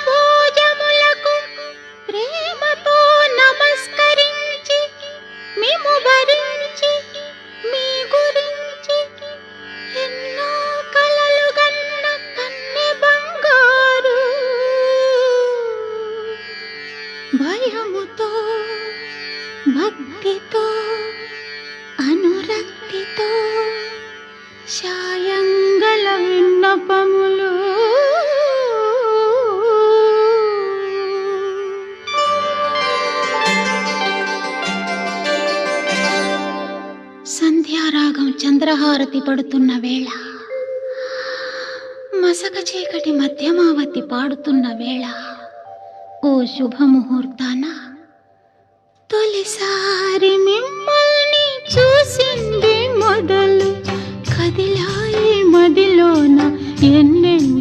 శ్రీచరణాంబోజములకు ప్రేమతో నమస్కరించి మిము భరించి మీ గురించి ఎన్నో కలలు గన్న కన్నె బంగారు భయముతో భక్తితో అనురక్తితో శాయంగల విన్నపములు సంధ్యారాగం చంద్రహారతి పడుతున్న వేళ, మసక చీకటి మధ్యమావతి పాడుతున్న వేళ, ఓ శుభముహూర్తాన తొలిసారి మిమ్మల్ని చూసింది మొదలు కదిలాయి మదిలోన